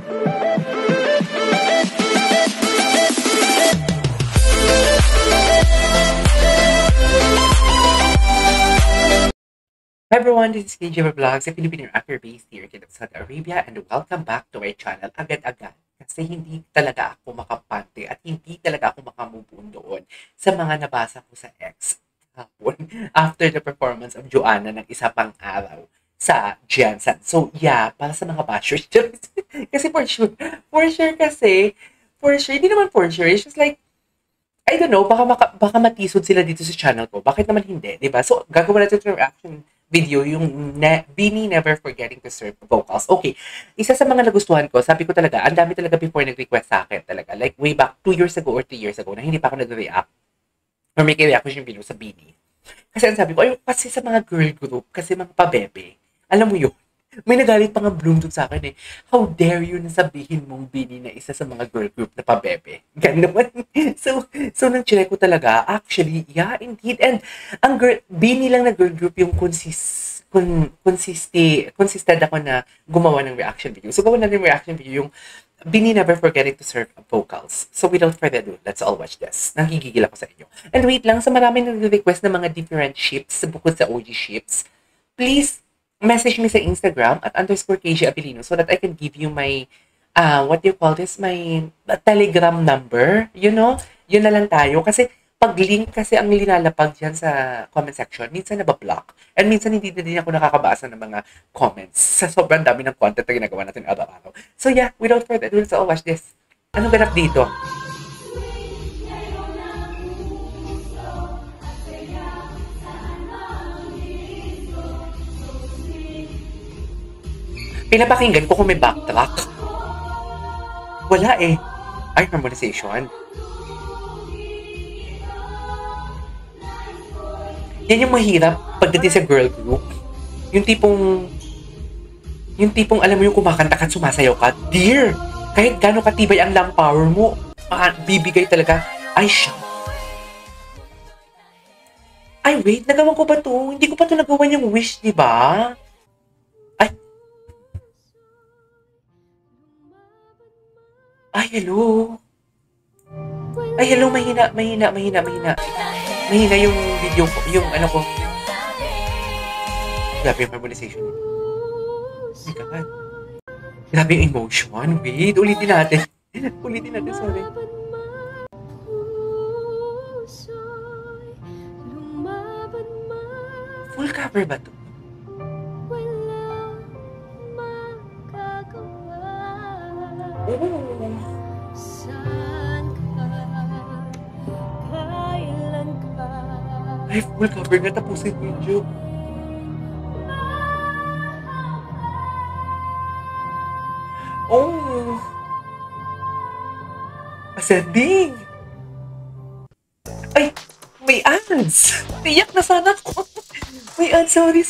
Hi everyone, this is KJ Vlogs, a Filipino actor based here in Saudi Arabia, and welcome back to my channel agad-agad. Kasi hindi talaga ako makapante at hindi talaga ako makamove on doon sa mga nabasa ko sa X hapon after the performance of Joanna ng isa pang araw sa Jansan. So yeah, para sa mga bashers, kasi for sure kasi, hindi naman for sure, it's just like, I don't know, baka matisod sila dito sa channel ko. Bakit naman hindi, di ba? So, gagawa natin yung reaction video, yung Beanie Never Forgetting to Serve vocals. Okay, isa sa mga nagustuhan ko, sabi ko talaga, ang dami talaga before nag-request sa akin talaga. Like, way back 2 years ago or 3 years ago, na hindi pa ako nag-react. Or may reaction video sa Beanie. Kasi ang sabi ko, ayun, kasi sa mga girl group, kasi mga pabebe, alam mo yun, may nagalit pa nga Bloom dun sa akin eh. How dare you na sabihin mong Beanie na isa sa mga girl group na pabebe? Ganun. So nang chinek ko talaga, actually, yeah, indeed. And ang Beanie lang na girl group yung consisted ako na gumawa ng reaction video. So gawa na ng reaction video yung Beanie Never Forgetting to Serve vocals. So without further ado, let's all watch this. Nanggigigil ako sa inyo. And wait lang, sa maraming nag-request ng mga different ships, bukod sa OG ships, please message me sa Instagram at _KJ Abilino so that I can give you my, what do you call this? My Telegram number. You know? Yun na lang tayo. Kasi pag link kasi ang linalapag dyan sa comment section, minsan nabablock. And minsan hindi na din ako nakakabasa ng mga comments sa sobrang dami ng content na ginagawa natin araw-araw. So yeah, without further ado, let's all watch this. Anong ganap dito? Pinapakinggan ko kung may backtrack. Wala eh. Ay, harmonization. Yan yung mahirap pagdating sa girl group. Yung tipong alam mo yung kumakanta ka at sumasayaw ka. Dear, kahit gano'ng katibay ang lung power mo, bibigay talaga. Ay, siya. Ay, wait, nagawan ko ba to? Hindi ko pa to nagawan yung wish, di ba? Ay, hello. Ay, hello, mahina. Mahina yung video ko, yung ano ko. Grabe yung harmonization. Oh my God. Grabe yung emotion. Wait, ulitin natin. Sorry. Full cover ba to? Oh. Ay, full cover na, tapusin ko yung joke. Oh! Ascending! Ay! May ads! Tiyak na sana ko! May ads, sorry.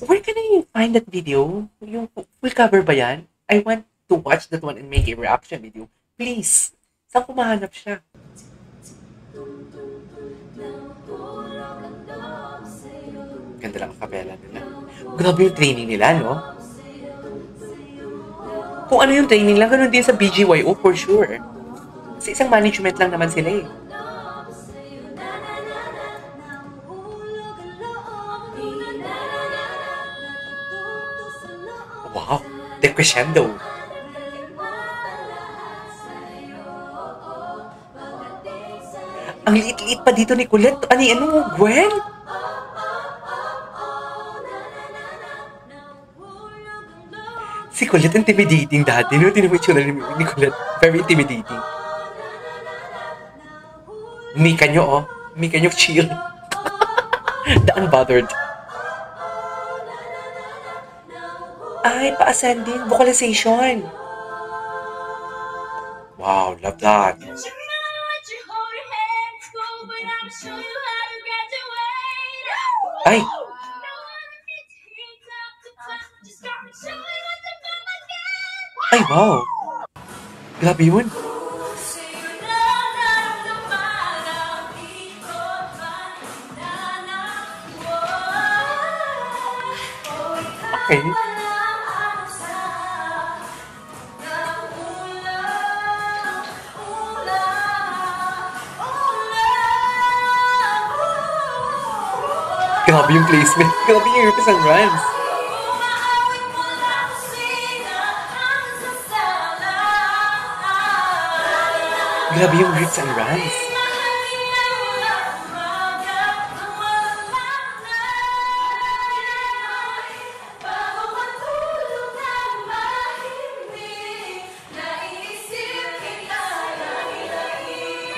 Where can I find that video? Yung full cover ba yan? I want to watch that one and make a reaction video. Please! Saan ko mahanap siya? Ganda lang ang kapela nila. Grabe yung training nila, no? Kung ano yung training lang, ganun din sa BGYO for sure. Kasi isang management lang naman sila eh. Wow! The crescendo! Ang liit-liit pa dito ni Colette. Ano, Gwen? Si Colette intimidating dati, no? Tinan mo yung tsura ni Colette. Very intimidating. Mika nyo, chill. The Unbothered. Ay, pa-ascending. Vocalization. Wow, love that. Ay! Ay, wow! Grabe yun! Okay. Grabe yung placement. Grabe yung Roots and Runs. Grabe yung Roots and Runs.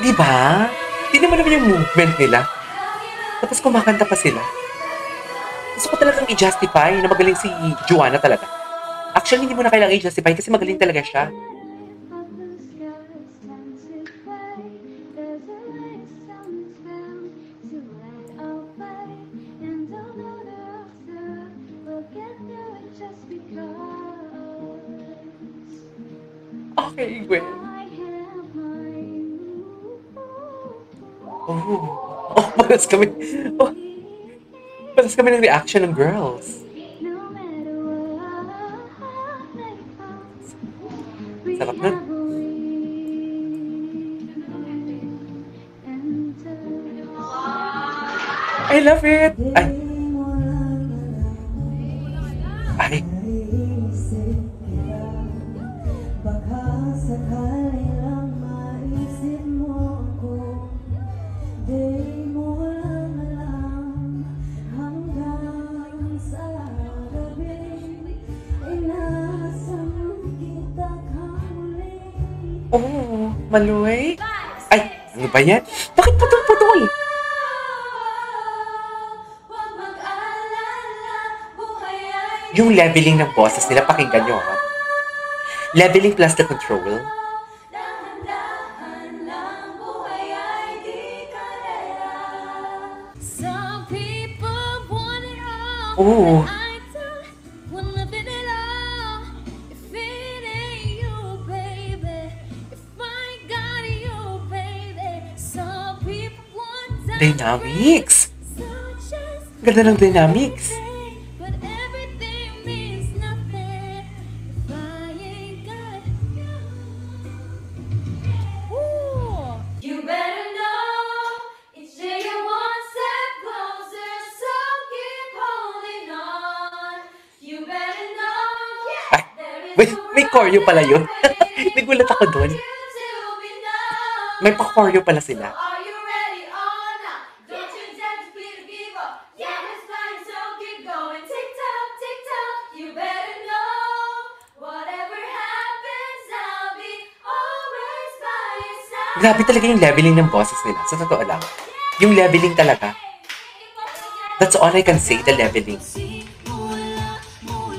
Diba? Hindi mo naman yung movement nila. Tapos kumakanta pa sila. Gusto ko talagang i-justify na magaling si Joanna talaga. Actually, hindi mo na kailangan i-justify kasi magaling talaga siya. Okay, Gwen. Oh, paras kami. Oh, paras kami ng reaction ng girls. Sarap nun. I love it! Ay. Ay. Oh, Maluy? Ay, ano ba yan? Bakit putol-putol? Yung leveling ng boses nila, pakinggan nyo, ha? Leveling plus the control. Oh. Dynamics! Ganda ng dynamics! Ay, may choreo pala yun. Nagulat ako doon. May pa-choreo pala sila. Grabe talaga yung leveling ng boses nila. Sa totoo lang. Yung leveling talaga. That's all I can say, the leveling.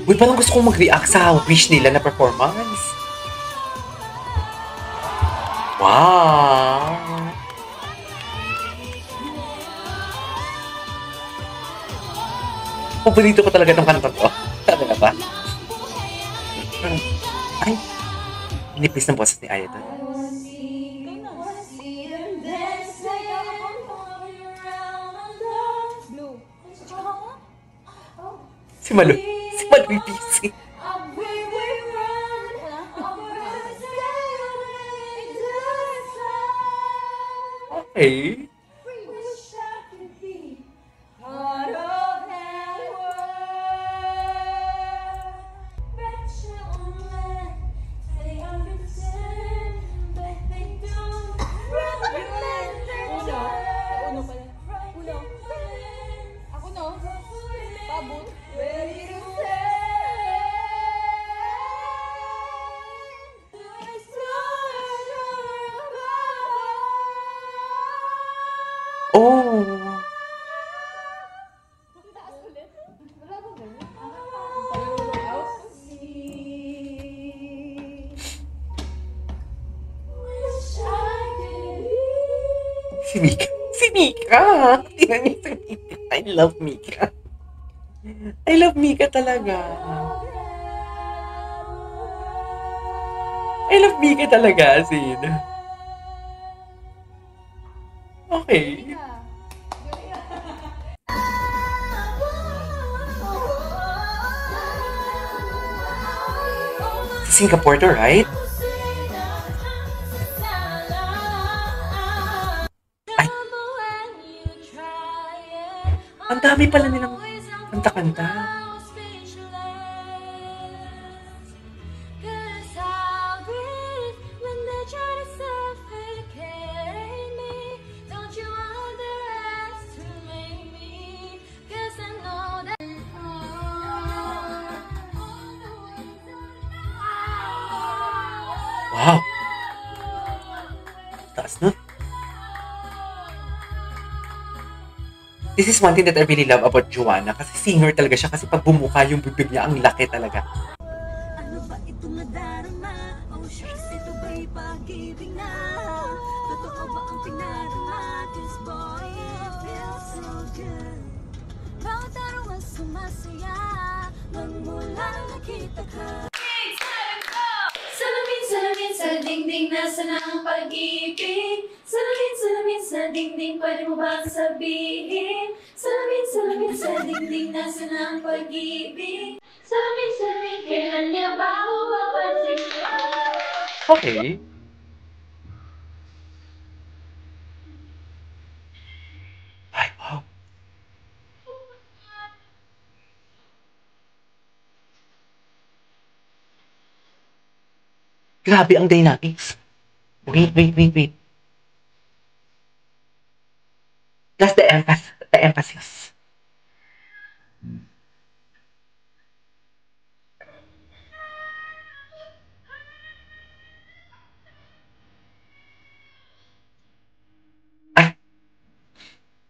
Uy, parang gusto kong mag-react sa wish nila na performance. Wow! Paborito ko talaga itong kanta to. Talaga ba? Ay, nipis ng boses ni Aya doon. Si Malu busy. Okay. Oh. Si Mika. Si Mika! Tingnan niyo si Mika. I love Mika. I love Mika talaga. I love Mika talaga, Sid. Okay. Singapore to, right? Ay. Ang dami pala nilang kanta-kanta. Wow! Taas nun. This is one thing that I really love about Joanna kasi singer talaga siya kasi pag bumuka yung bibig niya, ang laki talaga. Ano ba ito nadarama? Oh shucks, ito ba'y pag-ibig na? Totoo ba ang pinarama? This boy, it feels so good. Bawat araw ang sumasaya magmula nakita ka. Salamin sa dingding, nasa na ang pag-ibig? Salamin sa dingding, pwede mo bang sabihin? Salamin sa dingding, nasa na ang pag-ibig? Salamin, kailan niya ba ako mapansin? Okay. Ay, wow. Grabe ang dynamics. Wait. That's the emphasis.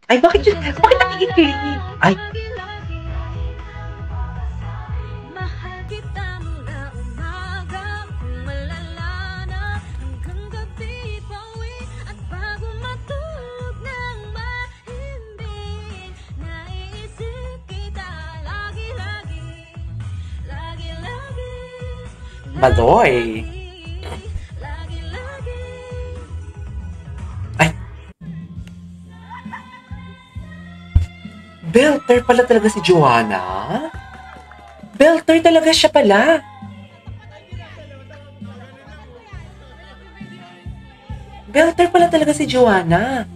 Ay, bakit nakikinig? Ay, Mahal kita mula umaga kung malala na hanggang gabi pauwi at bago matulog ng mahimbing naiisip kita lagi-lagi Maloy. lagi-lagi. Ay. Belter pala talaga si Joanna. Belter talaga siya pala. Belter pala talaga si Joanna.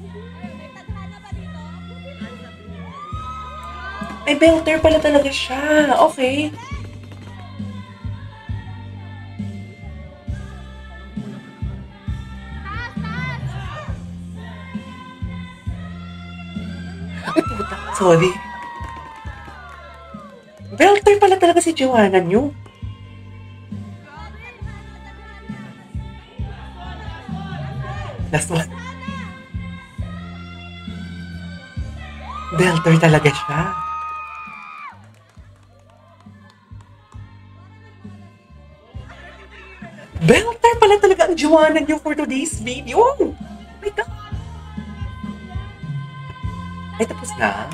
Ay, belter pala talaga siya. Okay. Ay, puta. Sorry. Belter pala talaga si Joanna nyo. Last one. Belter talaga siya. Belter pala talaga ang Joanna nyo for today's video. Oh my God. Ay, tapos na.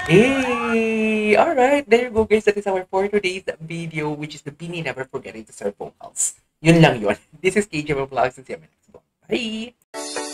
Hey! Alright, there you go guys. That is our for today's video, which is the Bini Never Forgetting to Serve Vocals. Yun lang yun. This is KJ Vlogs and see you next one. Bye!